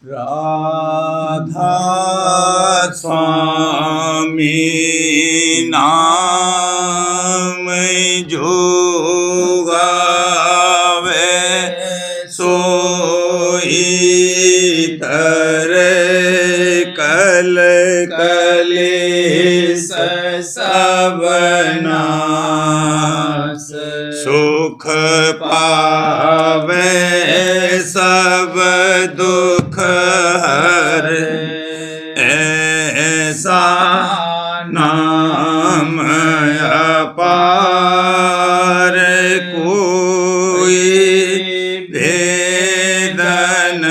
राधा स्वामी नाम जो गावे सोई तरे कल कलेस सब नाश सुख पावे सब दुख हर ऐसा नाम अपार कोई भेद न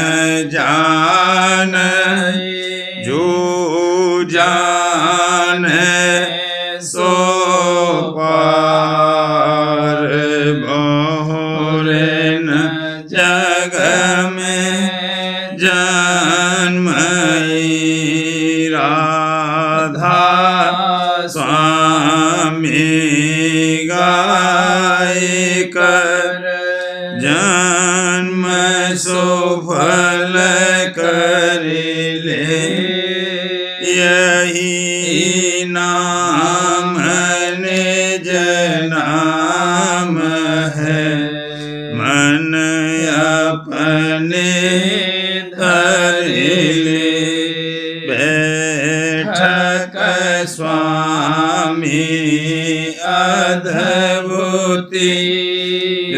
जान जो जाने सो पार बहुरे न जग में जन्म राधा स्वामी गाय कर जन्म सुफल कर ले यही नाम निज नाम है मन अपने धर ले बैठक स्वामी अद्भुति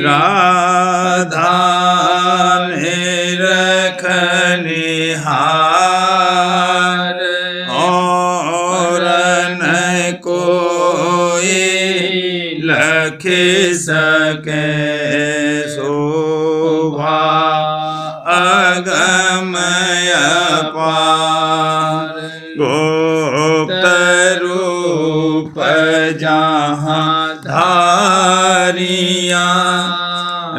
राधा निरखनिहार और न कोई लख सके शोभा अगमय अपार गुप्त रूप जहाँ धारिया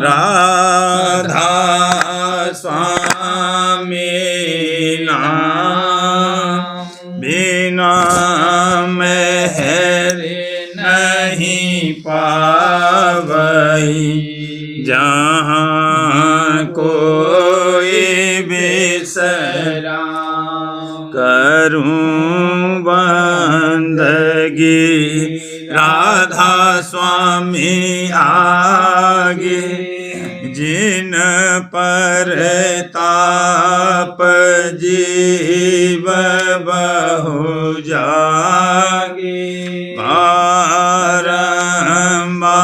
राधा स्वामी नाम बिना मेहर नहीं पावई जहाँ कोई बिसरा करूं बंदगी राधा स्वामी आगे जिन पर ताप जीव बहु जागे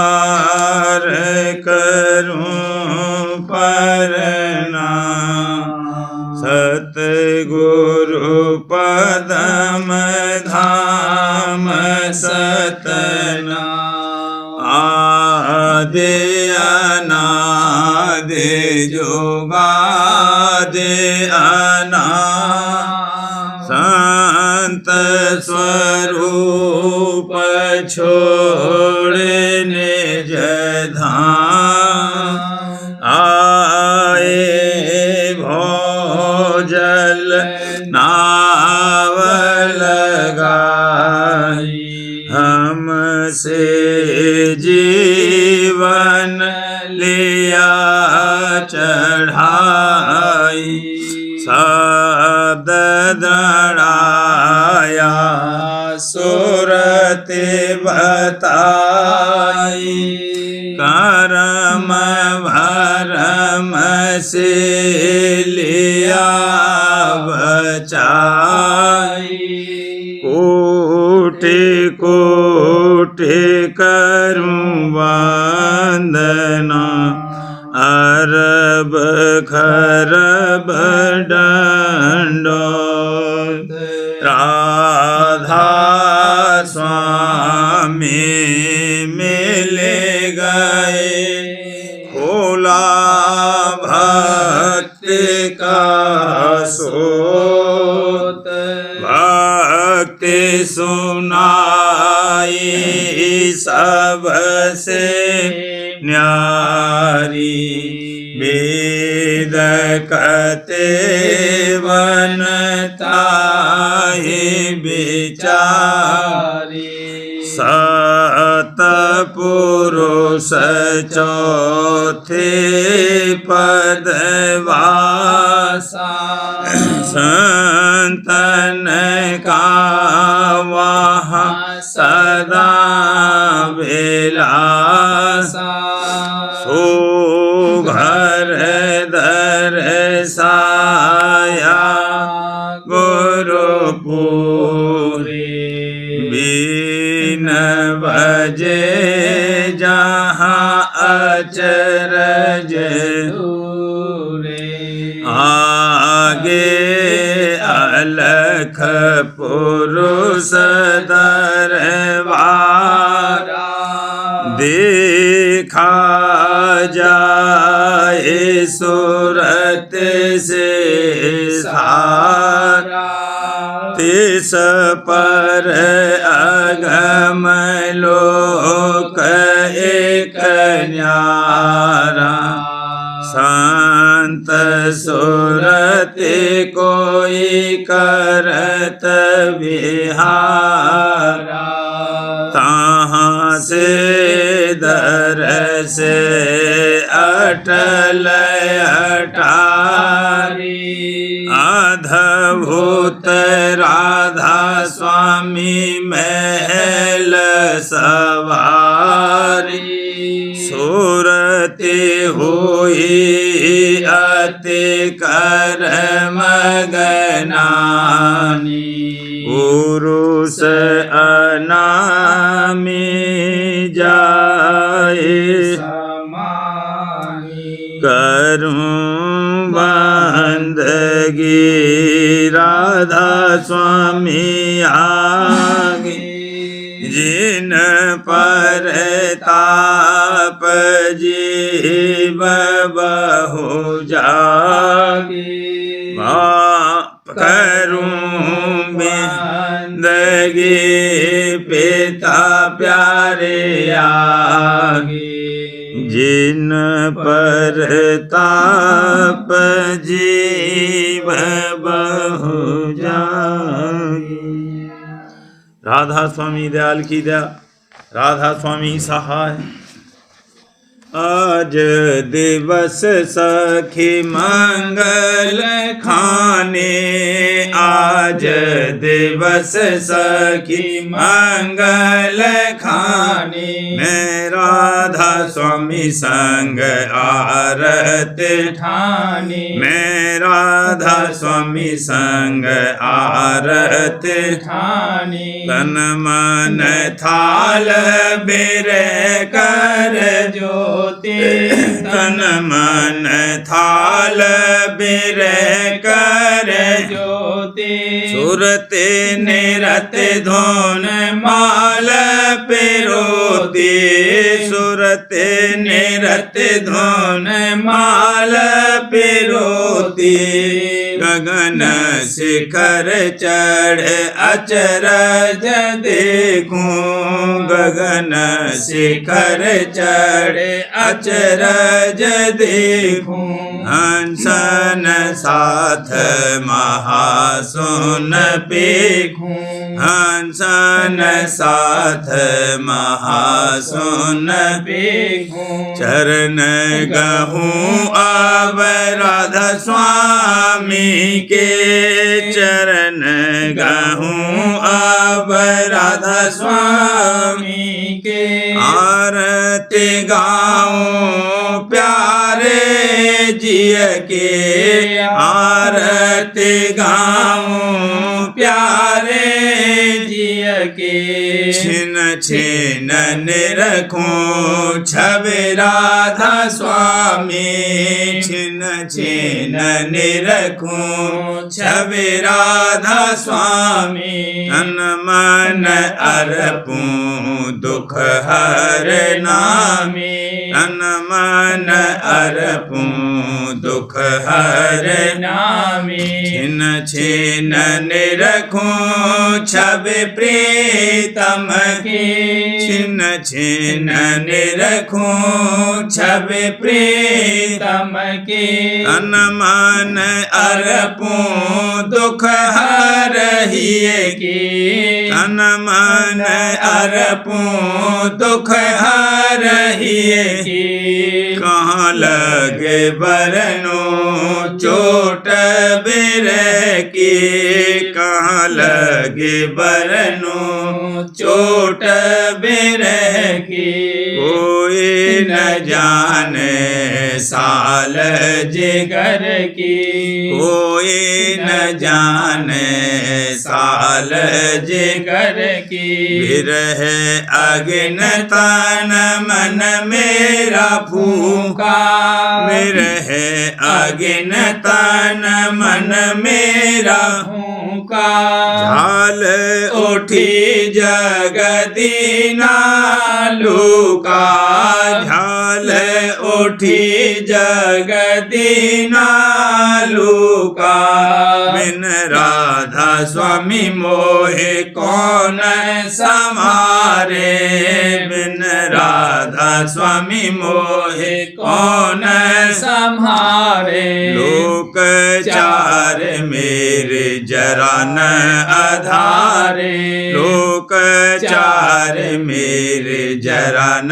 बारंबार करूं प्रणाम सतगुरु पदम धाम सतना आदि अनादि जोगादि अनादि संत स्वरूप छोड़ने जधाम आए भोजल नाव लगाई हमसे जीवन लिया चढ़ाई शब्द दृढ़ाया सुरत बताई कर्म भरम से लिया बचाई कोटि कोटि करूं वंदना अरब खरब दंडोत राधा स्वामी मिल गए खोला भक्ति का सोत भक्ति सुनाई सबसे न्यारी वेद कते वनता विचारी सतपुरुष चौथे पदवासा संतन का वहाँ सदा विलासा सो घर दर्शाया गुरुपुरी बीन बजे जहाँ अचरज आगे अलख पुरुष दरबारा देखा जाए सूरत से सारा तिस पर अगम लोक एक न्यारा संत सुरत कोई करत विहारा तहाँ से दरस अटल अटारी अद्भुत राधा स्वामी महल सवारी सूरती हुई अति कर्म गनानी पुरुष अनामी जाए करूं बंदगी राधा स्वामी आगे जिन पर ताप जीव बहु जागे करूं बंदगी पिता प्यारे आगे जिन पर ताप जीव बहु जागे। राधा स्वामी दयाल की दया, राधा स्वामी सहाय। आज दिवस सखी मंगल खाने, आज दिवस सखी मंगल खाने, मैं राधा स्वामी संग आरत ठानी, मैं राधा स्वामी संग आरत ठानी, तन मन थाल बिरे कर ज्योति, तन मन थाल बिरे कर ज्योति, सुरते निरत धोन माल पिरोती, सुरते निरत धोन माल पिरोती, गगन शिखर चढ़ अचरज देखूं, गगन शिखर चढ़ अचरज देखूं, हंसन साथ महासुन पेखूं, हंसन साथ महासुन पेखूं, चरण गहूं अब राधा स्वामी के, चरण गहूं अब राधा स्वामी के, आरती गाऊं प्यारे जिय के, आरती गाऊं प्यारे जिय के, छिन छिन निरखूं छवि राधा स्वामी, छिन छिन निरखूं छवि राधा स्वामी, तन मन अर्पूं दुख हर नामी, तन मन अर्पूं दुख हर नामी, छिन छिन निरखूं छवि प्रीतम की, छिन छिन निरखूं छवि प्रीतम की, तन मन अर्पूं दुख हर हिये की, तन मन अर्पूं दुख हर हिये की, कहाँ लगे बरनो चोट बिरे की, कहाँ लगे बरनु चोट बिरह की। कोई न जाने साल जिगर की, कोई न जाने साल जिगर की। बिरह अग्न तन मन मेरा फूका, बिरह अग्न तन मन मेरा फूका। झाल उठी जगदीना लूका, झाल उठी जगदीना लूका। बिन राधा स्वामी मोहे कौन समारे, बिन राधा स्वामी मोहे कौन संहारे। लोक चार मेरे जरा न आधारे, लोक चार मेरे जरा न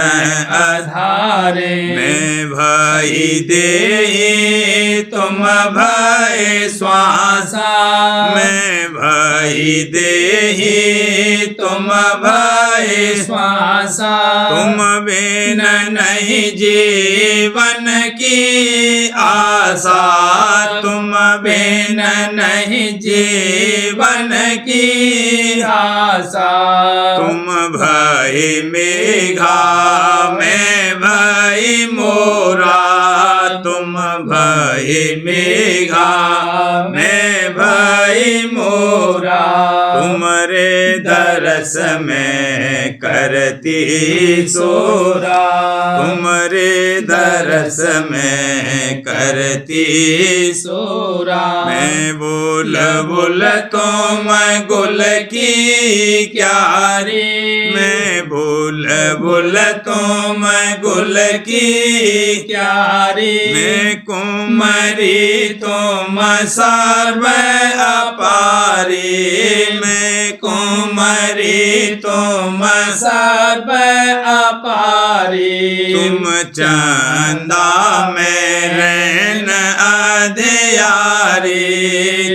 आधारे। मैं भाई दे तुम भाई श्वासा, मैं भाई दे तुम भाई श्वासा। तुम बिन नहीं जीवन की आशा, तुम बिन नहीं जीवन की आशा। तुम भाई मेघा मैं भाई मोरा, तुम भाई मेघा मैं भाई मोरा। तुमरे दरस में करती सोरा, तुमरे दरस में करती सोरा। मैं बोल बोल तो मैं गुल की क्यारी, मैं बोल बोल तो मैं गुल की क्यारी। मैं कुमरी तुम सर्व अपारी, मैं कुमरी तुम सर्व अपारी। तुम चंदा में रहन अधियारी,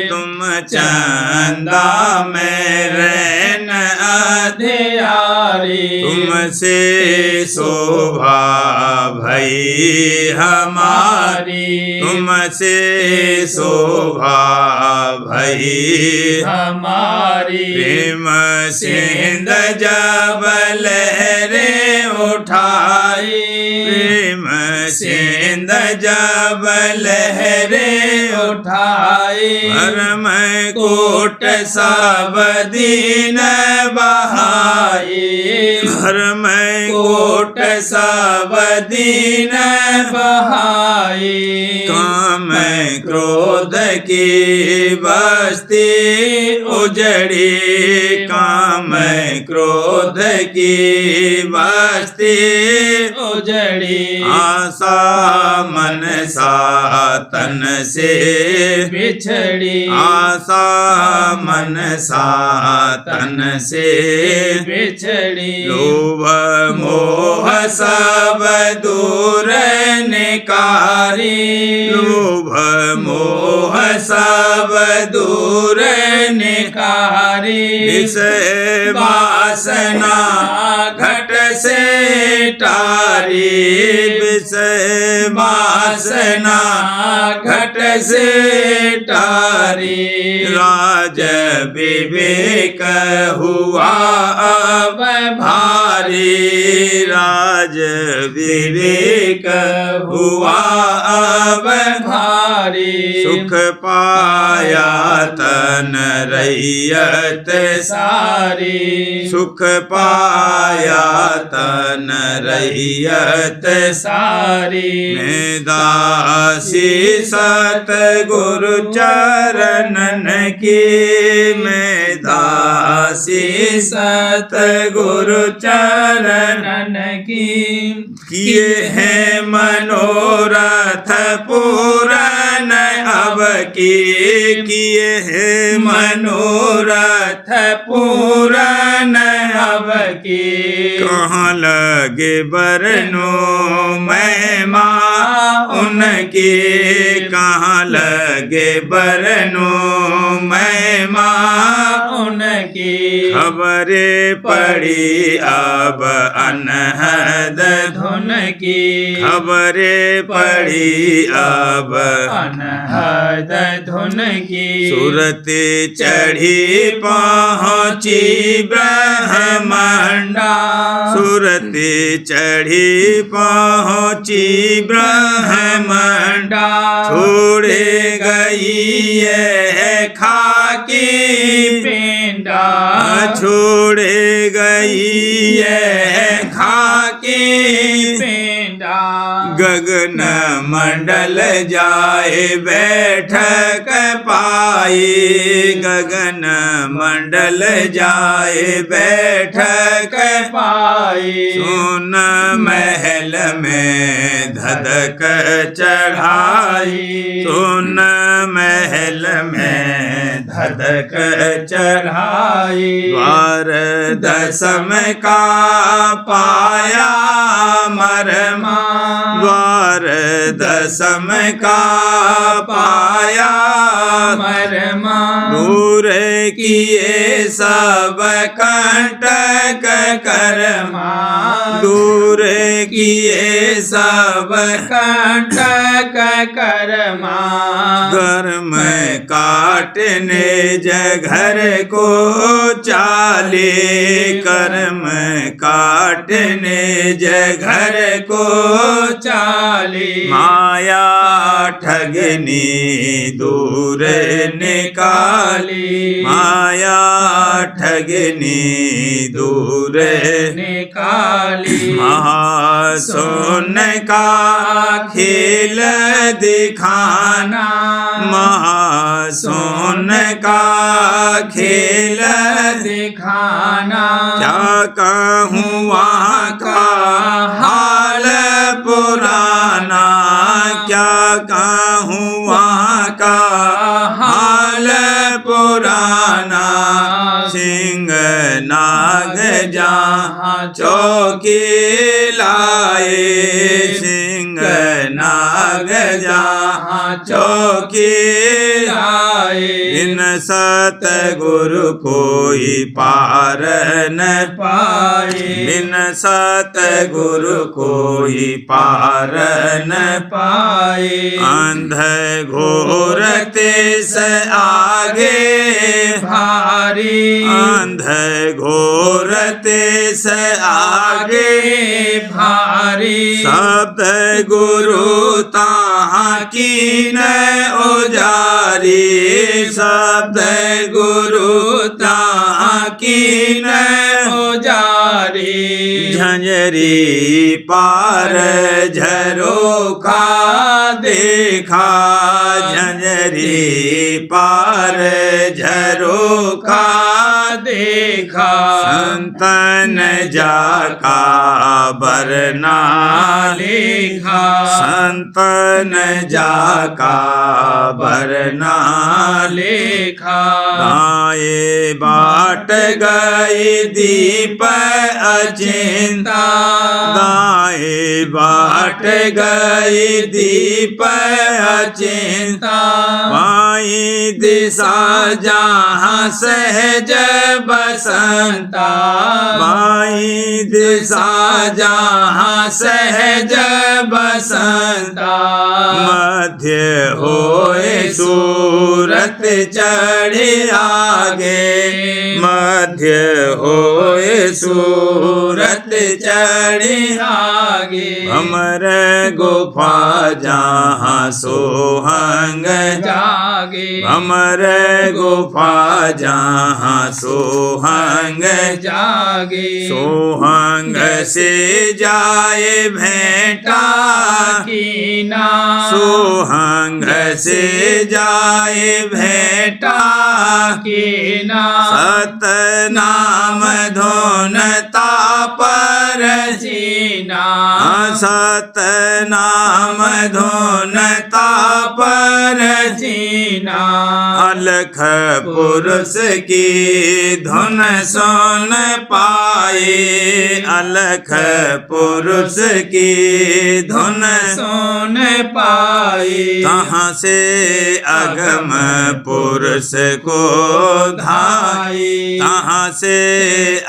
तुम चंदा में रहन अधियारी। तुमसे शोभा भई हमारी, तुमसे शोभा भई हमारी। प्रेम सिंध जब लहरें उठाई, प्रेम सिंध जब लहरें उठाई। भरम कोट सब दीन बहाई, भरम कोट सब दीन बहाई। काम क्रोध की बस्ती उजड़ी, काम क्रोध की बस्ती उजड़ी। आशा मन सा तन से बिछड़ी, आशा मन सा तन से बिछड़ी। लोभ मोह सब दूर निकारी, लोभ मोह सब दूर निकारी। विषय वासना घट से टारी, विषय वासना घट से टारी। राज विवेक हुआ अब भारी, राज विवेक हुआ अब भारी। सुख पाया तन रैयत सारी, सुख पाया तन रैयत सारी। मैं दासी सतगुरु चरणन की, मैं दासी सतगुरु चरणन की। किए हैं मनोरथ पूरन अब की किए है मनोरथ पूरन अब की कहाँ लगे बरनो महिमा उनकी कहाँ लगे बरनो महिमा उनकी खबरे पड़ी अब अनहद धुन की खबरे पड़ी अब अनहद धुन की सुरती चढ़ी पहुँची ब्रह्मंडा सुरती चढ़ी पहुँची ब्रह्मंडा छोड़े गई है खाकी पिंडा छोड़े गई है खाकी पिंडा गगन मंडल जाए बैठक पाई गगन मंडल जाए बैठक पाई सुन महल में धधक चढ़ाई सुन महल में धधक चढ़ाई द्वार दसम का पाया मरमा द्वार दसम का पाया मरमा दूर किए सब कंटक कर्मा दूर किए सब कंटक कर्मा कर्म काटने जघर को चाले कर्म काटने जघर को चाले माया ठगनी दूर निकाली माया ठगनी दूर निकाली महासोन का खेल दिखाना महासोन का खेल दिखाना क्या कहूँ वहाँ का हाल पुराना क्या कहूँ वहाँ का हाल पुराना सिंह नाग जहाँ चौकी लाए सिंह नाग जहाँ चौकी लाए इन सतगुरु कोई पार न पाए बिन सतगुरु कोई पार न पाए अंध घोर तेस आगे भारी अंध घोर तेस आगे भारी शब्द गुरु ताहाँ कीन उजारी शब्द गुरु ताहाँ कीन उजारी झंझरी पार झरोखा देखा झंझरी पार झरोखा देखा संतन जाका बरना लिखा संतन जाका बरना लिखा गाये बाट गई दीप अचिंता गाये बाट गई दीप अचिंता माई दिशा जहाँ सहज बसंता माई दिशा जहाँ सहज बसंता मध्य होए सूरत चढ़े आगे मध्य होए सूरत चढ़े आगे हमर गुफा जहाँ सोहंग जागे हमर गुफा जहाँ सोहंग जागे सोहंग से जाए भेंटा कीना सोहंग से जाए भेंटा कीना सतनाम धुन ताप रचीना सतनाम धुन ताप रचीना अलख पुरुष की धुन सुन पाए अलख पुरुष की धुन सुन पाए कहाँ से अगम पुरुष को धाई कहाँ से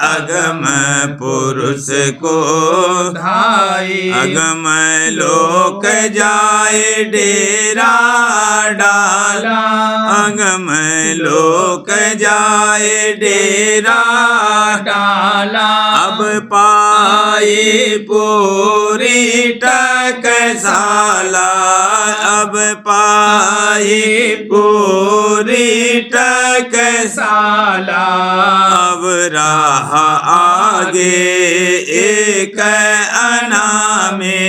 अगम पुरुष को धाई अगम लोक जाए डेरा डाला अगम लोक जाए डेरा डाला अब पाए पूरी टकसाला अब पाए पूरी टकसाला अब राह आगे एक अनामे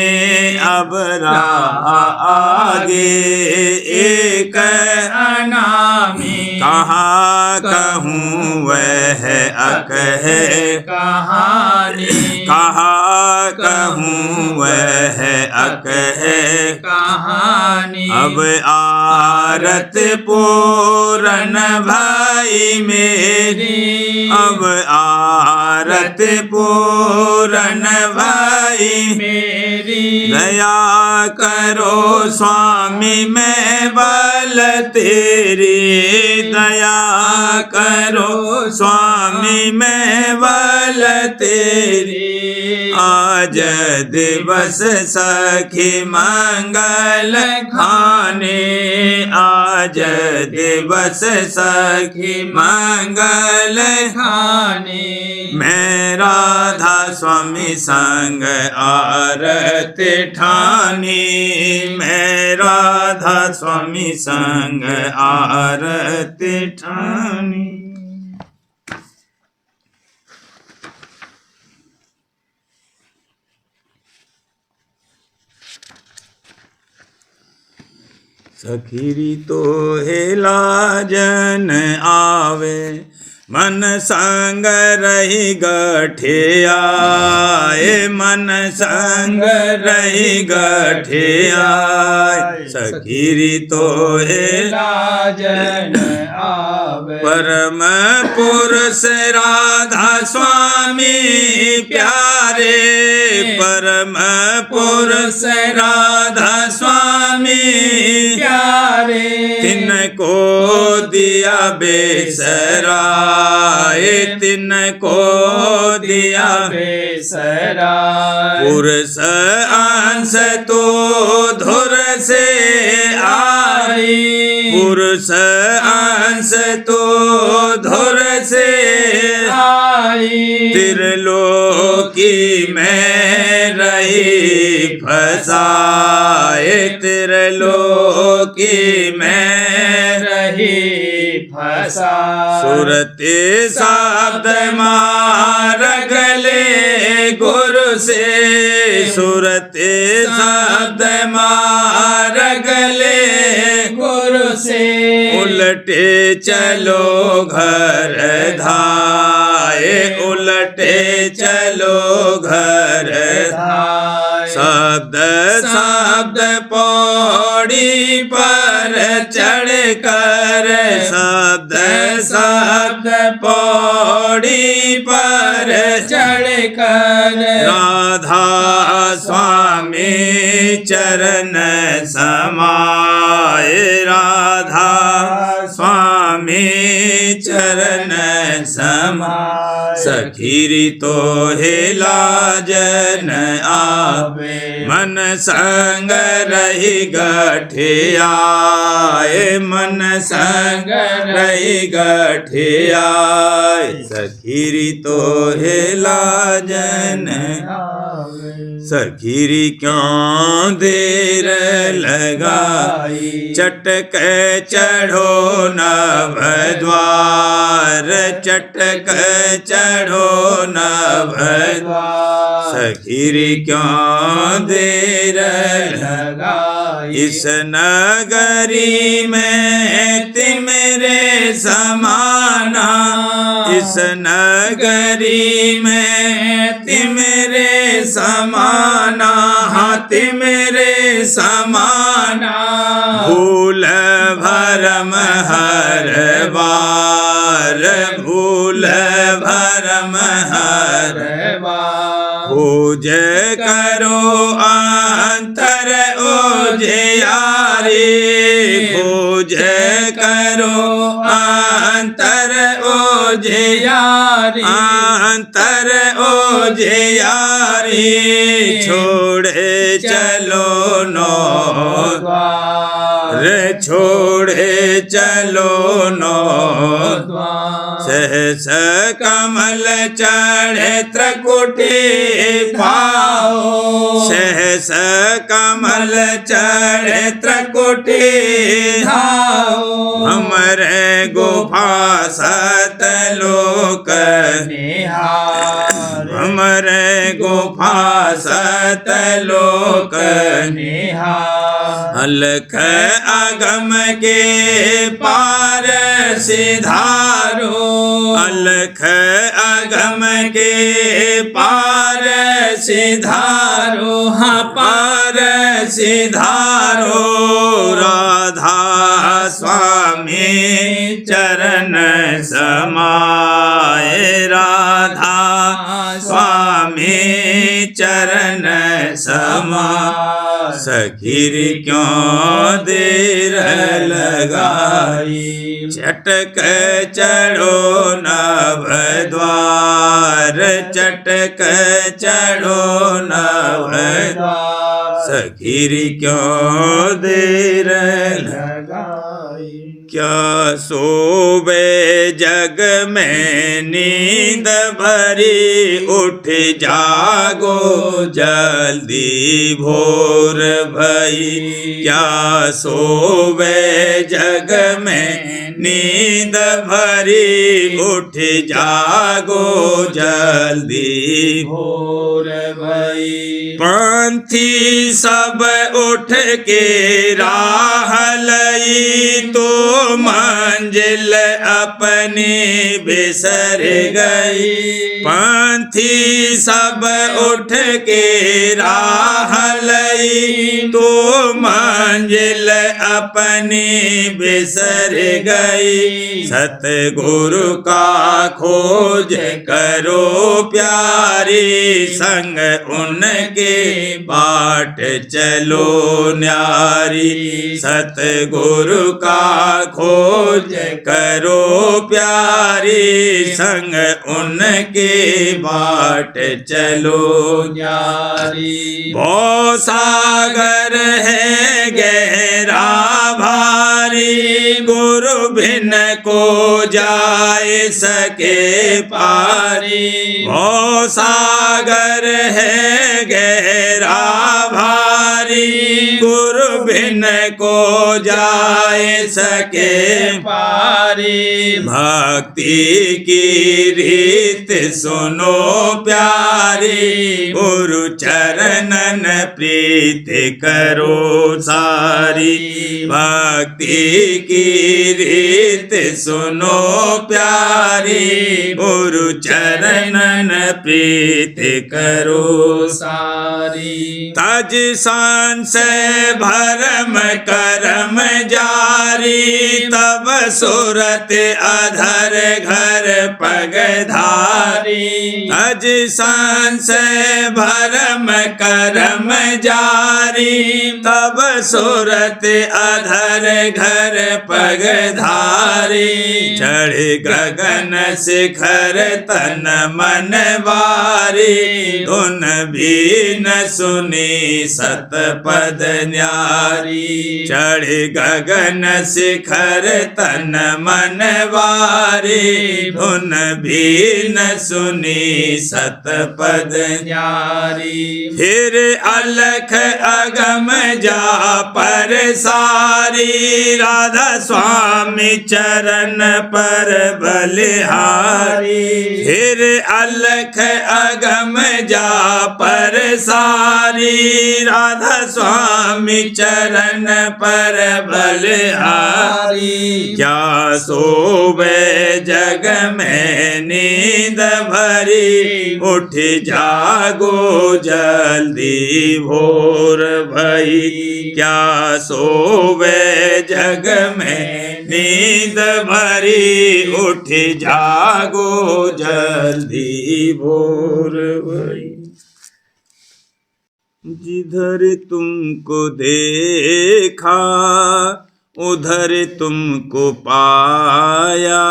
अब राह आगे एक अनामी कहाँ कहूँ वह अक है कहानी कहाँ कहूँ वह अक है कहानी अब आरत पूरन भाई मेरी अब आरत पूरन भाई मेरी दया करो स्वामी मैं बल तेरी दया करो स्वामी मैं बल तेरी आज दिवस सखी मंगल खाने आज दिवस सखी मंगल खाने मैं राधा स्वामी संग आरत ठानी मैं राधा स्वामी संग आरत ठानी। सखीरी तो हेला जन आवे मन संग रही गठियाए मन संग रही गठियाए सखीरी तो हेला जन आवे परम पुरुष राधा स्वामी प्यारे परम पुरुष राधा स्वामी प्यारे तिनको दिया बेसराए तिनको दिया बेसराए पुरुष अंश तो धुर से आई पुरुष अंश तो धुर से आई त्रिलोकी में रही फसाए त्रिलोकी में रही फसा सुरते शब्द मार गले गुरु से सुरते शब्द मार गले गुरु से उलटे चलो घर धाए उलटे चलो घर धाए शब्द शब्द पौड़ी पर चढ़ कर शब्द शब्द पौड़ी पर चढ़ कर राधा स्वामी चरण समाए राधा स्वामी चरण समाए सखीरी तो हेला जन आवे मन संग रही गठियाए मन संग रही गठियाए सखीरी तो हेला जन आवे सखीरी क्यों देर लगाई चटक चढ़ो नभ द्वार चटक चढ़ो नभ द्वार सखीरी क्यों देर लगाई इस नगरी में तिमरे समाना इस नगरी में तिमरे समाना, तिमरे समाना। भूल भरम हर बार, भूल भरम हर बार। खोज करो अंतर उजियारी, खोज करो अंतर उजियारी, अंतर उजियारी। छोड़े चलो नौ द्वार, छोड़े चलो नौ द्वार। सहस कमल चढ़े त्रिकुटी पाओ, सहस कमल चढ़े त्रिकुटी धाओ। हमरे गुफा सतलोक निहार, हमरे गुफा सतलोक निहार। अलख अगम के पार सिधारो, अलख अगम के पार सिधारो, हाँ पार सिधारो। राधा स्वामी चरण समाए, राधा स्वामी चरण समाए। सखीर क्यों देर लगाई, चटक चढ़ो नव द्वार, चटक चढ़ो नव द्वार। सखीर क्यों देर लगाई, क्या सोवे जग में नींद भरी। उठ जागो जल्दी भोर भई, क्या सोवे जग में नींद भरी। उठ जागो जल्दी भोर भई। पंथी सब उठ के राह लई, तो मंजिल अपनी बिसर गई। पंथी सब उठ के राह लई, तो मंजिल अपनी बिसर गई। सतगुरु का खोज करो प्यारी, संग उनके बाट चलो न्यारी। सतगुरु का खोज करो प्यारी, संग उनके बाट चलो न्यारी। भव सागर है गहरा भारी, गुरु बिन को जाए सके पारी। भव सागर है गहरा भारी, गुरु बिन को जाए सके पारी। भक्ति की रीत सुनो प्यारी, गुरु चरणन प्रीत करो सारी। भक्ति की रीत सुनो प्यारी, गुरु चरणन प्रीत करो सारी। तज संशय भरम करम जारी, तब सुरत अधर घर पगधारी। तज संशय भरम करम जारी, तब सुरत अधर घर पगधारी। चढ़ गगन शिखर तन मन वारी, धुन भी न सुनी सतपद न्यारी। चढ़ गगन शिखर तन मन वारी, धुन भी न सुनी सतपद न्यारी। फिर अलख अगम जा पर सारी, राधा स्वामी चरण पर बलिहारी। फिर अलख अगम जा पर सारी, राधा स्वामी चरण पर बलिहारी। क्या सोवे जग में नींद भरी, उठ जागो जल्दी भोर भई। क्या सोवे जग में नींद भरी, उठ जागो जल्दी भोर भई। जिधर तुमको देखा उधर तुमको पाया,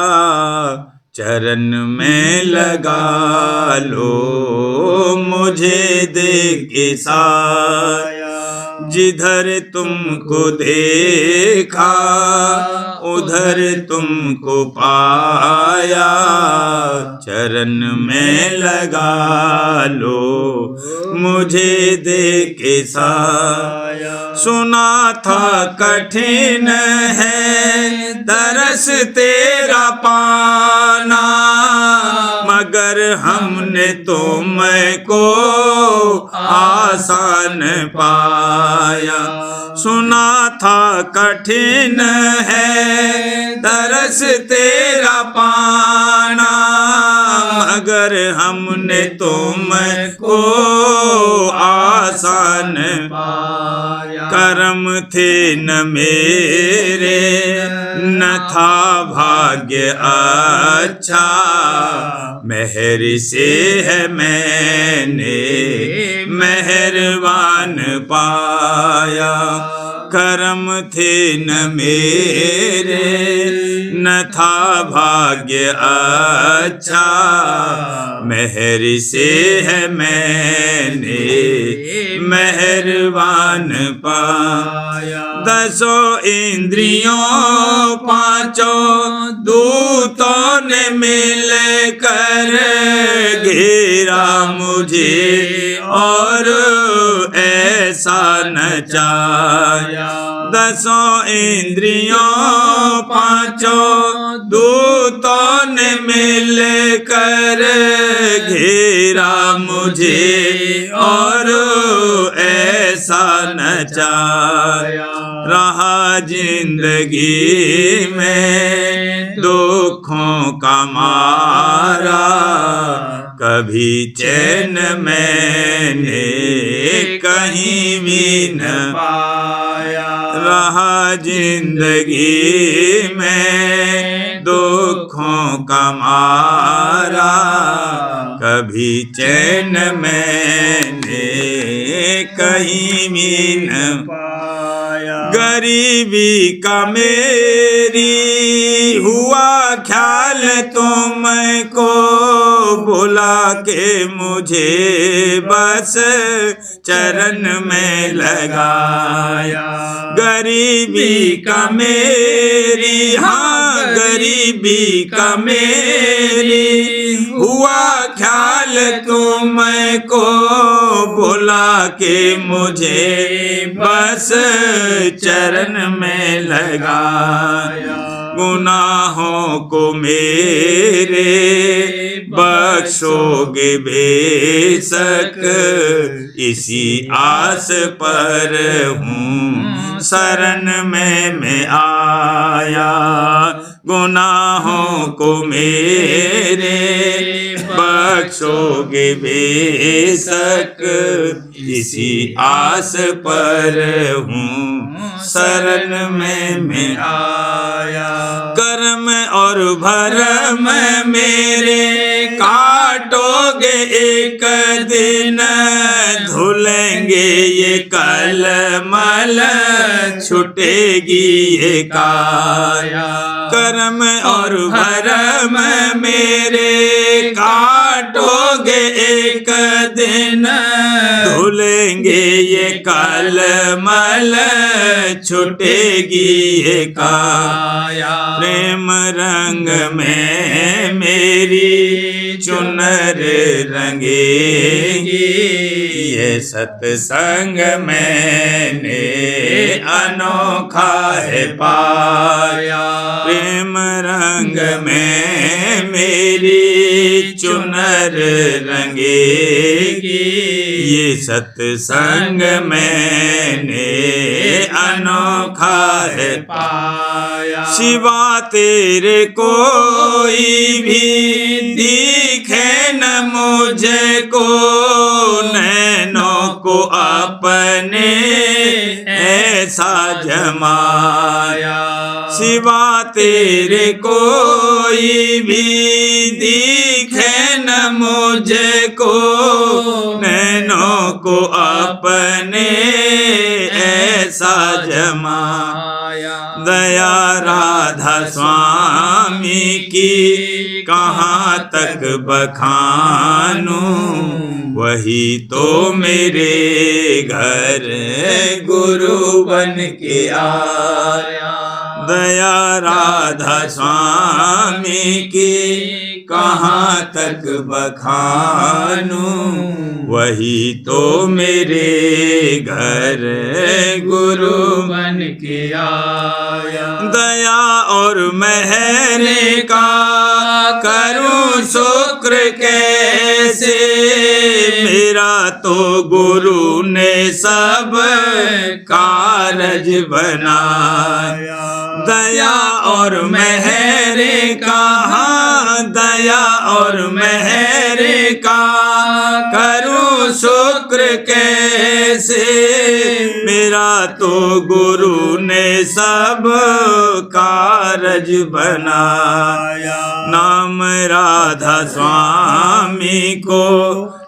चरण में लगा लो मुझे देख के साया। जिधर तुमको देखा उधर तुमको पाया, चरण में लगा लो मुझे देख के साया। सुना था कठिन है तरस तेरा पाना, मगर हमने तुमको आसान पाया। सुना था कठिन है तरस तेरा पाना, मगर हमने तुमको आसान पाया। कर्म थे न मेरे न था भाग्य अच्छा, मेहर से है मैंने मेहरबान पाया। कर्म थे न मेरे न था भाग्य अच्छा, मेहर से है मैंने मेहरबान पाया। दसों इंद्रियों पांचों दूतों ने मिल कर घेरा मुझे और ऐसा नचाया। दसों इंद्रियों पांचों दूतों ने मिल कर घेरा मुझे और ऐसा नचाया। रहा जिंदगी में दुखों का मारा, कभी चैन मैंने कहीं भी न पाया। रहा जिंदगी में दुखों का मारा, कभी चैन मैंने कहीं भी न पाया। गरीबी का मेरी हुआ ख्याल तुमको बुला के मुझे बस चरण में लगाया। गरीबी का मेरी, हाँ गरीबी का मेरी हुआ ख्याल तुमको बुला के मुझे बस चरण में लगाया। गुनाहों को मेरे बख्शोगे बेशक, इसी आस पर हूँ शरण में मैं आया। गुनाहों को मेरे बख्शोगे बेशक, इसी आस पर हूँ शरण में मैं आया। कर्म और भरम मेरे काटोगे एक दिन, धुलेंगे ये कलमल छुटेगी ये काया। कर्म और भरम मेरे काटोगे एक दिन, धुलेंगे ये कलमल छुटेगी ये काया। प्रेम रंग में मेरी चुनर रंगेगी, ये सत्संग मैंने अनोखा है पाया। प्रेम रंग में मेरी चुनर रंगेगी, ये सत्संग मैंने अनोखा है पाया। सिवा तेरे कोई भी दिखे न मुझको, नैनों को अपने ऐसा जमाया। सिवा तेरे कोई भी दिखे न मुझको, नैनों को अपने ऐसा जमाया। दया राधा स्वामी की कहाँ तक बखानूं, वही तो मेरे घर गुरु बन के आया। दया राधा स्वामी की कहाँ तक बखानूं, वही तो मेरे घर गुरु बन के आया। दया और मेहर का करूं शुक्र कैसे, मेरा तो गुरु ने सब कारज बनाया। दया और मेहर का, दया और मेहर का करूं शुक्र कैसे, मेरा तो गुरु ने सब कारज बनाया। नाम राधा स्वामी को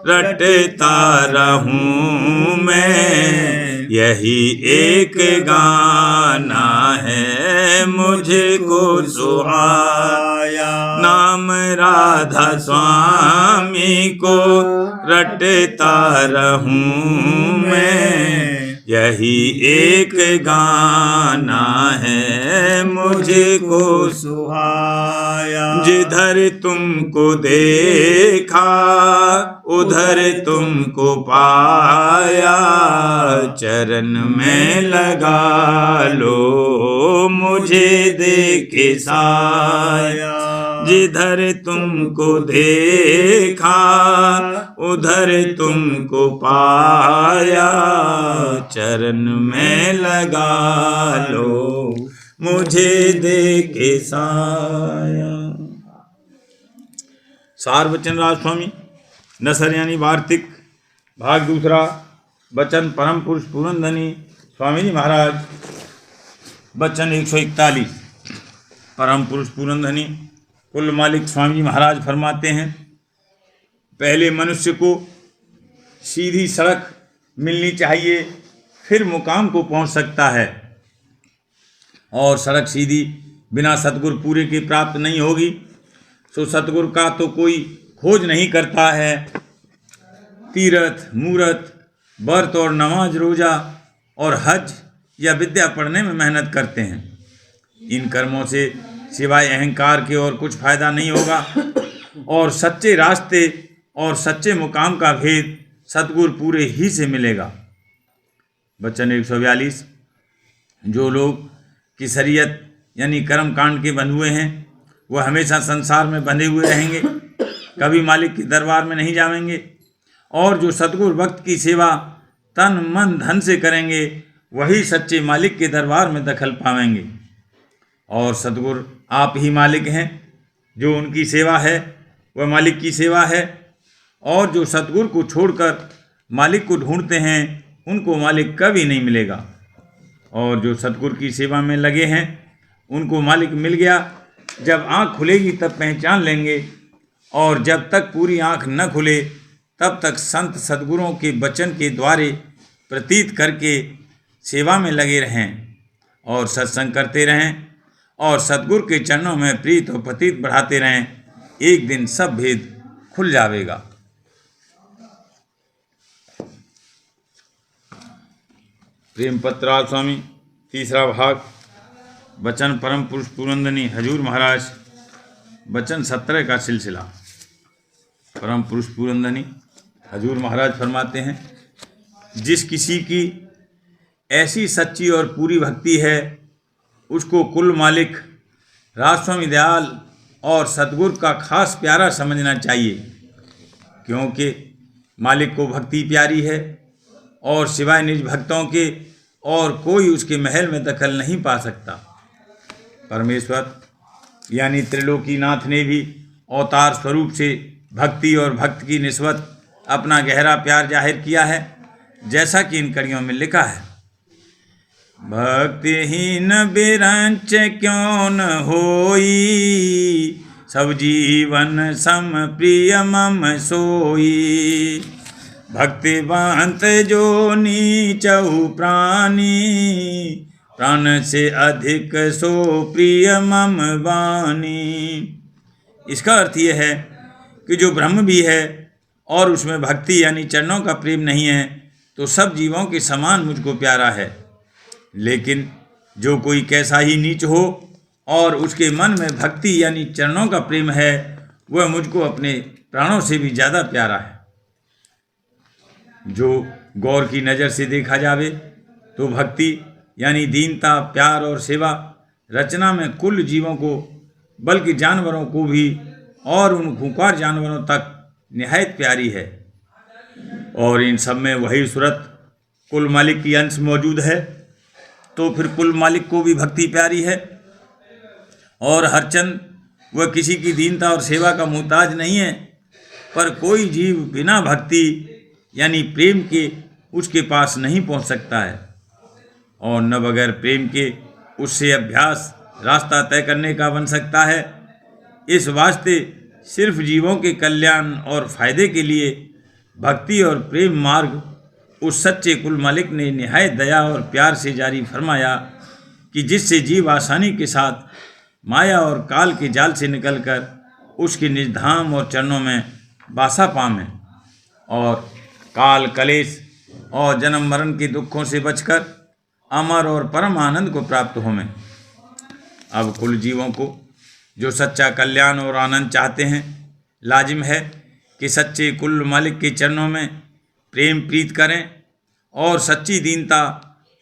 रटता रहूं मैं, यही एक गाना है मुझको सुहाया। नाम राधा स्वामी को रटता रहूं मैं, यही एक गाना है मुझको सुहाया। जिधर तुमको देखा उधर तुमको पाया, चरण में लगा लो मुझे दे के साया। जिधर तुमको देखा उधर तुमको पाया, चरण में लगा लो मुझे दे के साया। सार वचन राज स्वामी नसर यानी वार्तिक भाग दूसरा। वचन परम पुरुष पूरनधनी स्वामी जी महाराज। वचन 141। परम पुरुष पूरनधनी कुल मालिक स्वामी जी महाराज फरमाते हैं, पहले मनुष्य को सीधी सड़क मिलनी चाहिए, फिर मुकाम को पहुंच सकता है। और सड़क सीधी बिना सतगुरु पूरे के प्राप्त नहीं होगी। सो सतगुरु का तो कोई खोज नहीं करता है। तीर्थ मूर्त व्रत और नमाज रोजा और हज या विद्या पढ़ने में मेहनत करते हैं। इन कर्मों से सिवाय अहंकार के और कुछ फायदा नहीं होगा। और सच्चे रास्ते और सच्चे मुकाम का भेद सतगुरु पूरे ही से मिलेगा। वचन 142। जो लोग की शरीयत यानी कर्म कांड के बंधे हुए हैं, वह हमेशा संसार में बंधे हुए रहेंगे, कभी मालिक के दरबार में नहीं जाएंगे। और जो सतगुरु भक्त की सेवा तन मन धन से करेंगे, वही सच्चे मालिक के दरबार में दखल पाएंगे। और सतगुरु आप ही मालिक हैं। जो उनकी सेवा है वह मालिक की सेवा है। और जो सतगुरु को छोड़कर मालिक को ढूंढते हैं, उनको मालिक कभी नहीं मिलेगा। और जो सतगुरु की सेवा में लगे हैं, उनको मालिक मिल गया। जब आँख खुलेगी तब पहचान लेंगे, और जब तक पूरी आँख न खुले तब तक संत सतगुरुओं के वचन के द्वारे प्रतीत करके सेवा में लगे रहें और सत्संग करते रहें और सतगुरु के चरणों में प्रीत और प्रतीत बढ़ाते रहें। एक दिन सब भेद खुल जाएगा। प्रेम पत्रा स्वामी तीसरा भाग। वचन परम पुरुष पूरनधनी हजूर महाराज। वचन 17 का सिलसिला। परम पुरुष पूरनधनी हजूर महाराज फरमाते हैं, जिस किसी की ऐसी सच्ची और पूरी भक्ति है, उसको कुल मालिक राजस्वामी दयाल और सतगुरु का खास प्यारा समझना चाहिए। क्योंकि मालिक को भक्ति प्यारी है और सिवाय निज भक्तों के और कोई उसके महल में दखल नहीं पा सकता। परमेश्वर यानी त्रिलोकीनाथ ने भी अवतार स्वरूप से भक्ति और भक्त की निस्बत अपना गहरा प्यार जाहिर किया है, जैसा कि इन कड़ियों में लिखा है। भक्तिहीन बिरंच क्यों न होई, सब जीवन सम प्रिय मम सोई। भक्तिवंत जो नीचहु प्राणी, प्राण से अधिक सो प्रिय मम वाणी। इसका अर्थ यह है कि जो ब्रह्म भी है और उसमें भक्ति यानी चरणों का प्रेम नहीं है, तो सब जीवों के समान मुझको प्यारा है। लेकिन जो कोई कैसा ही नीच हो और उसके मन में भक्ति यानी चरणों का प्रेम है, वह मुझको अपने प्राणों से भी ज़्यादा प्यारा है। जो गौर की नज़र से देखा जावे तो भक्ति यानी दीनता, प्यार और सेवा रचना में कुल जीवों को, बल्कि जानवरों को भी और उन खूंखार जानवरों तक निहायत प्यारी है। और इन सब में वही सूरत कुल मालिक की अंश मौजूद है, तो फिर कुल मालिक को भी भक्ति प्यारी है। और हरचंद वह किसी की दीनता और सेवा का मोहताज नहीं है, पर कोई जीव बिना भक्ति यानी प्रेम के उसके पास नहीं पहुंच सकता है, और न बगैर प्रेम के उससे अभ्यास रास्ता तय करने का बन सकता है। इस वास्ते सिर्फ जीवों के कल्याण और फायदे के लिए भक्ति और प्रेम मार्ग उस सच्चे कुल मालिक ने निहायत दया और प्यार से जारी फरमाया कि जिससे जीव आसानी के साथ माया और काल के जाल से निकलकर उसके निज धाम और चरणों में बासा पावें और काल कलेश और जन्म मरण के दुखों से बचकर अमर और परम आनंद को प्राप्त होवें। अब कुल जीवों को जो सच्चा कल्याण और आनंद चाहते हैं, लाजिम है कि सच्चे कुल मालिक के चरणों में प्रेम प्रीत करें और सच्ची दीनता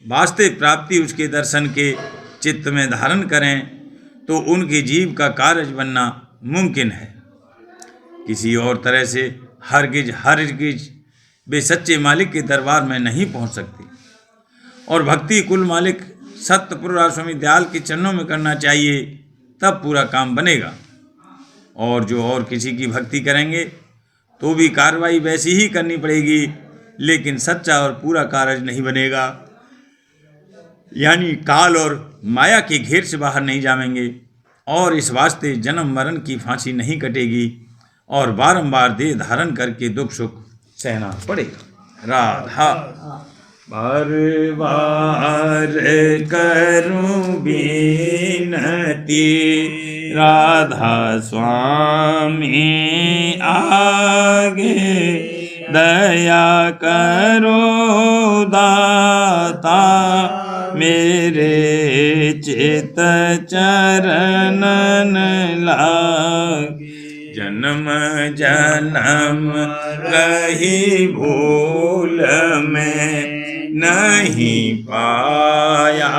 वास्तविक प्राप्ति उसके दर्शन के चित्त में धारण करें, तो उनके जीव का कार्य बनना मुमकिन है। किसी और तरह से हरगिज वे सच्चे मालिक के दरबार में नहीं पहुंच सकती। और भक्ति कुल मालिक सत्यपुरुष स्वामी दयाल के चरणों में करना चाहिए, तब पूरा काम बनेगा। और जो और किसी की भक्ति करेंगे तो भी कार्रवाई वैसी ही करनी पड़ेगी, लेकिन सच्चा और पूरा कार्य नहीं बनेगा, यानी काल और माया के घेर से बाहर नहीं जाएंगे, और इस वास्ते जन्म मरण की फांसी नहीं कटेगी और बारंबार देह धारण करके दुख सुख सहना पड़ेगा। राधा बार बार करूं बिनती, राधा स्वामी आगे दया करो दाता, मेरे चित चरणन लागे। जन्म जन्म रही भूल में नहीं पाया,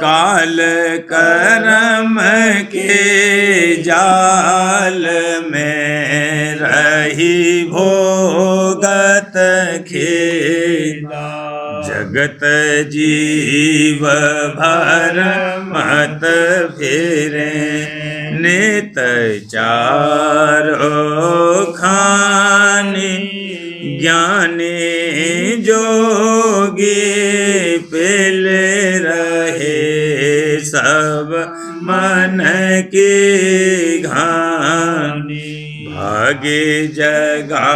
काल कर्म के जाल में रही भोगत खेला। जगत जीव भर मत फेरे, नित चारो खानी, ज्ञानी जोगी पिल रहे सब मन की घानी। भागे जगा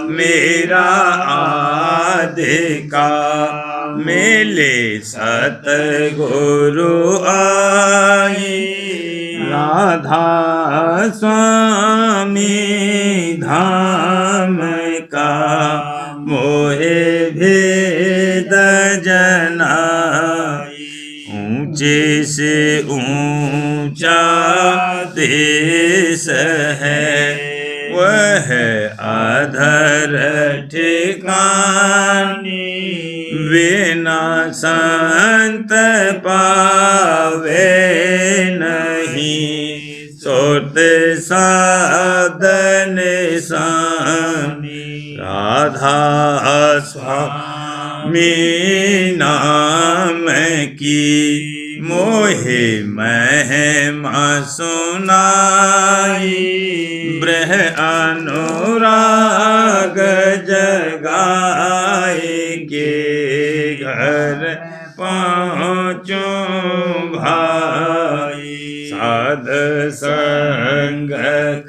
मेरा आधिका, मेले सतगुरु आई। राधा स्वामी धाम का मोहे भेद जनाई। ऊंचे से ऊंचा देश है, वह अधर ठिकानी। बिना संत पावे नहीं, सोत साधन निशानी राधा स्वामी नाम की मोहे महिमा सुनाई ब्रह अनुराग जगाए के घर पहुँचूं भाई साध संग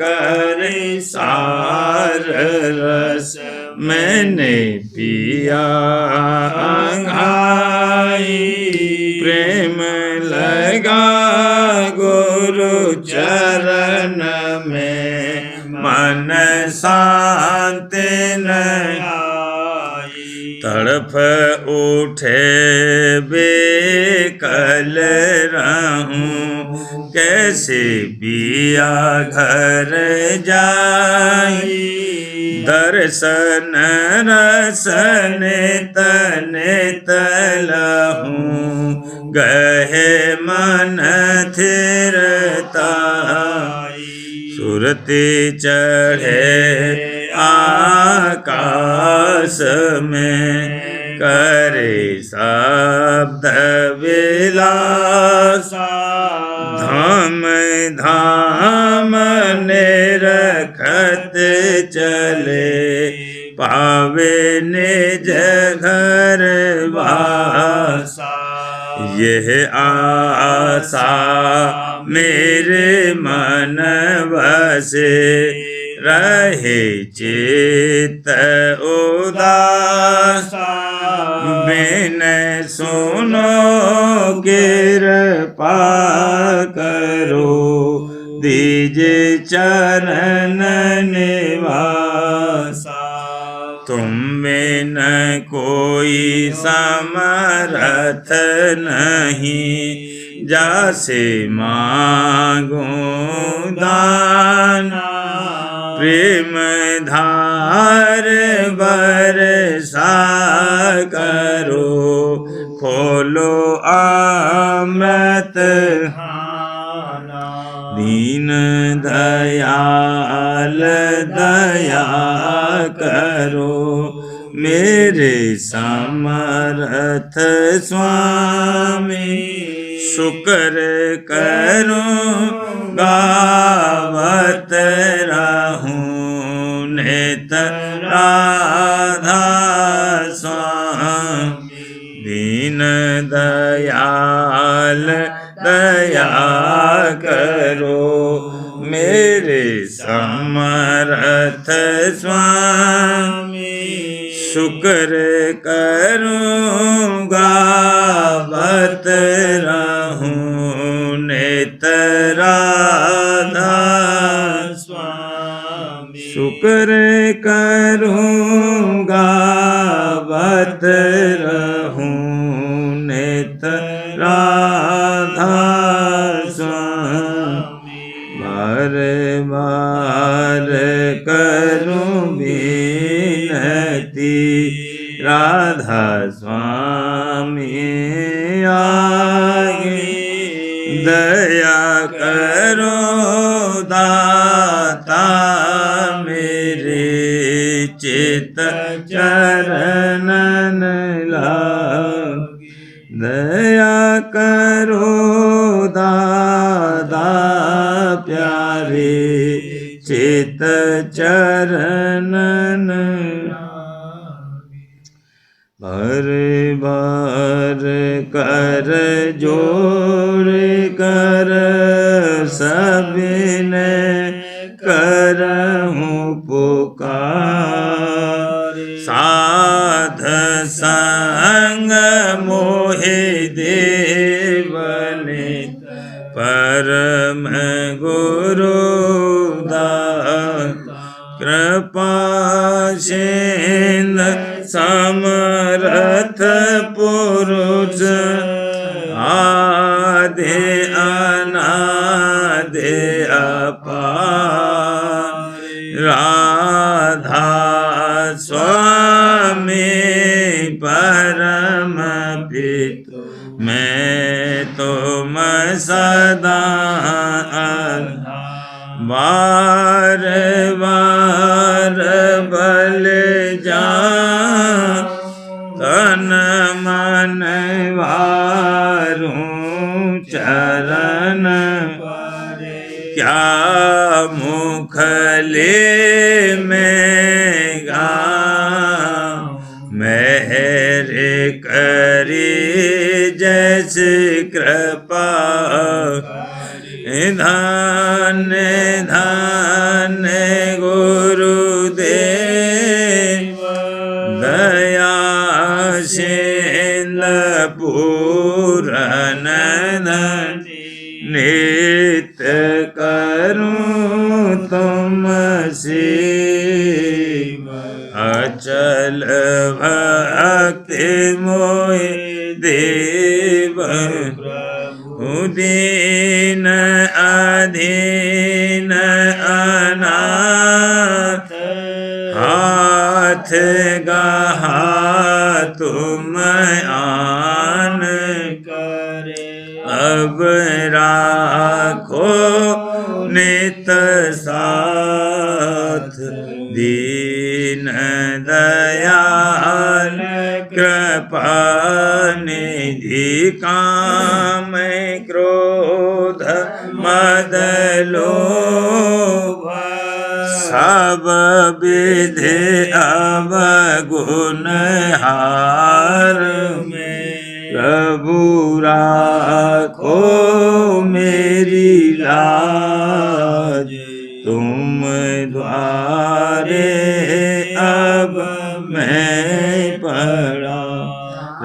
कर सार रस मैंने पिया अंघाई प्रेम लगा गुरु चरण में मन शांति न तड़फ उठे बेकल रहूं कैसे पिया घर जाई दर्शन रसन तने तलहूं गहे मन थिरताई सुरती चढ़े आकाश में करे शब्द विलासा धाम धाम निरखत चले पावे निज घर वासा यह आशा मेरे मन बसे रहे चित्त उदासा बिन सुनो कृपा करो दीजे चरण निवासा तुम बिन कोई समर्थ नहीं जासे मांगूं दाना प्रेम धार बरसा करो खोलो अमृत दीन दयाल दया करो मेरे समर्थ स्वामी शुक्र करूं गावत रहूं नित राधा स्वामी दीन दयाल दया करो मेरे समर्थ स्वामी शुक्र करूं गावत रहूं नित राधा स्वामी शुक्र करूं गावत रहूं नित राधा स्वामी बार बार करूं विनती राधा स्वामी आगे दया करो दाता मेरे चित चरणन लागे दया करो दादा प्यारे चित चरणन बार बार कर जोर कर सबने करहूं पुकार साध संग मोहे देवने परम गुरु दाता कृपा सिंध समर्थ पुरुष आदि अनादि अपार राधा स्वामी परम पितु मैं तुम सदा बार बार बल जा तन मन वारूं चरण क्या मुखले में गा मेहर करी जैसे कृपा धन धन गुरुदेव दया सिंध पूरन नित्य करूं तुम सेवा अचल भक्ति मोहि देव दीन अधीन अनाथ हाथ गहा तुम आन करे अब राखो नित साथ दीन दयाल कृपा निधि काम क्रोध मद लोभ सब विधि अवगुण हार में प्रभु राखो मेरी लाज तुम द्वारे अब मैं पड़ा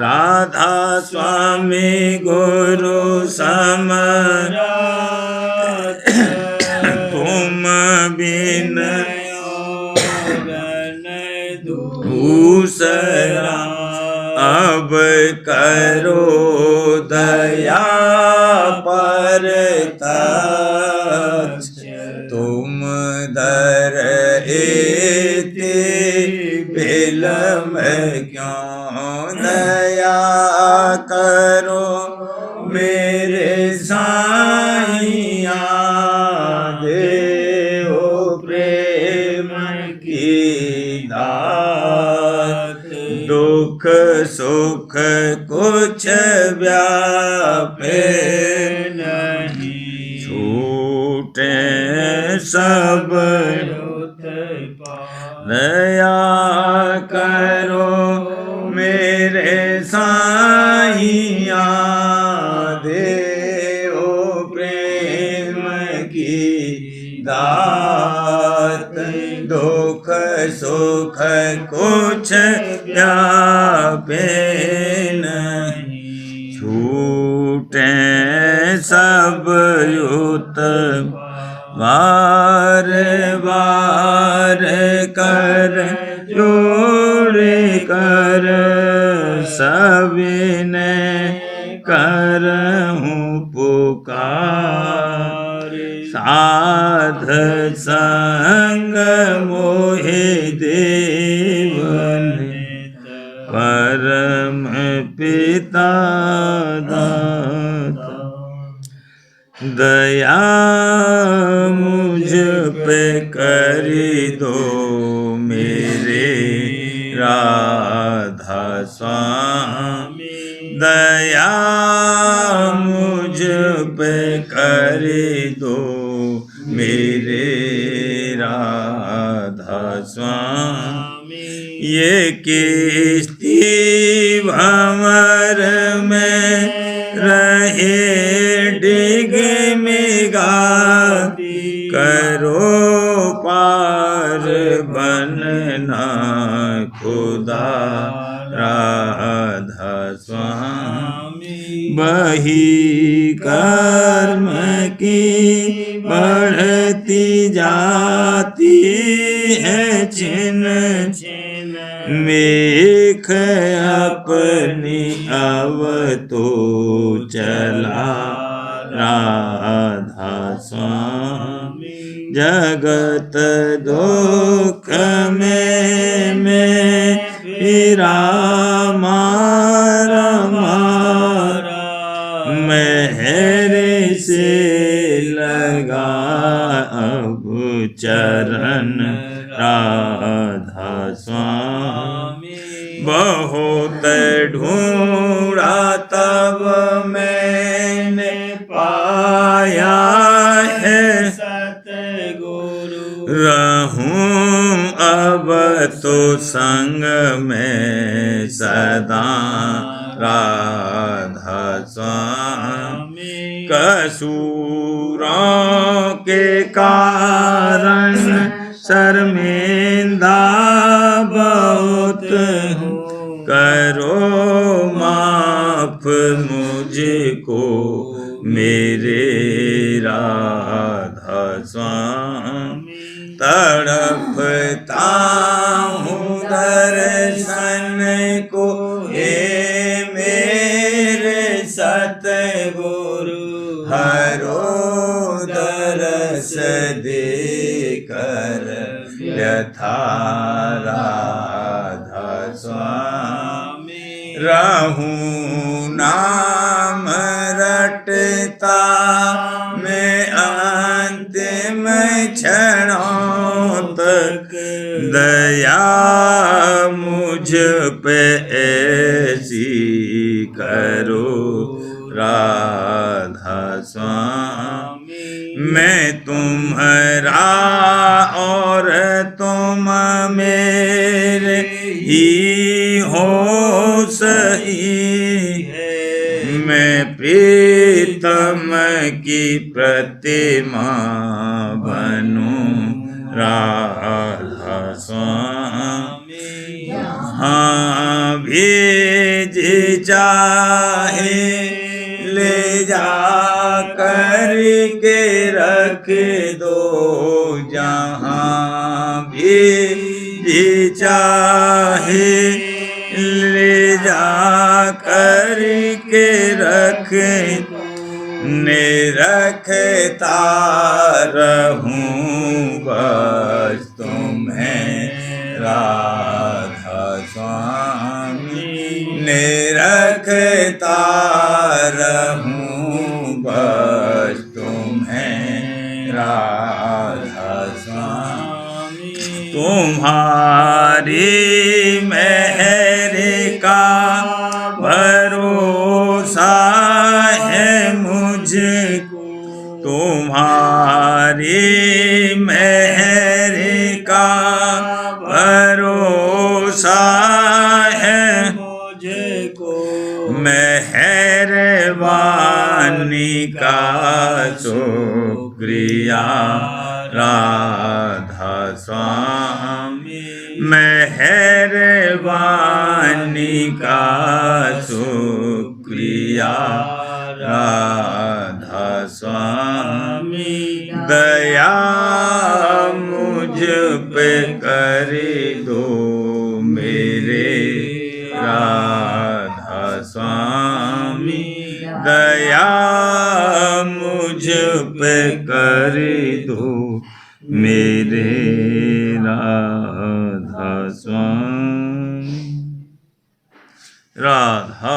राधा स्वामी गुरु समरा तुम बिन दूसरा अब करो दया पर तुम दर एते बिलम क्यों दया करो मेरे साईया देओ प्रेम की दात दुख सुख कुछ व्यापे नहीं छूटे सब दया करो मेरे साईया देओ प्रेम की दात दुख सुख कुछ व्यापे नहीं छूटे सब युत बार बार कर जोड़ कर सविने करहूँ पुकार साध संग मोहि देवन परम पिता दाता दया मुझ पे करी दो मेरे राधा स्वामी दया मुझ पे करी दो मेरे राधा स्वामी ये किस्ती भंवर में रहे डिग मिगा करो पार बनना खुदा राधा स्वामी बही कर्म की बढ़ती जाती है छिन छिन मेख अपनी अब तो चला राधा स्वामी जगत दुख में फिरा मारा मेहर से लगा अब चरण राधा स्वामी। बहुत ढूंढा तब मैंने पाया है सतगुरु, रहूं अब तो संग में सदा राधा स्वामी। कसूरों के कारण शर्मिंदा बहुत हूँ, करो माफ मुझको मेरे राधा स्वामी। तड़पता हूँ दर्शन को हे मेरे सतगुरु, हरो दरस देकर यथा राधा स्वामी। रहूं नाम रटता मैं अंतिम क्षणों तक, दया मुझ पे ऐसी करो राधा स्वामी। मैं तुम्हारा और तुम मेरे ही हो सही है, मैं प्रीतम की प्रतिमा बनूं राधा स्वामी। हाँ भेज चाहे ले जा कर के रख दो, जहाँ भी चाहे ले जा कर के रख, रखता रहूं बस तुम्हें राधा स्वामी। रखता रहूं बस तुम्हें राधा स्वामी। तुम्हारी मेहर का भरोसा है मुझको, तुम्हारी मेहर का भरोसा है मुझको। मेहरबानी का शुक्रिया राधा स्वामी। मेहरबानी का शुक्रिया राधा स्वामी। दया मुझ पे कर दो मेरे राधा स्वामी। दया मुझ पे कर दो मेरे राधा स्वामी। राधा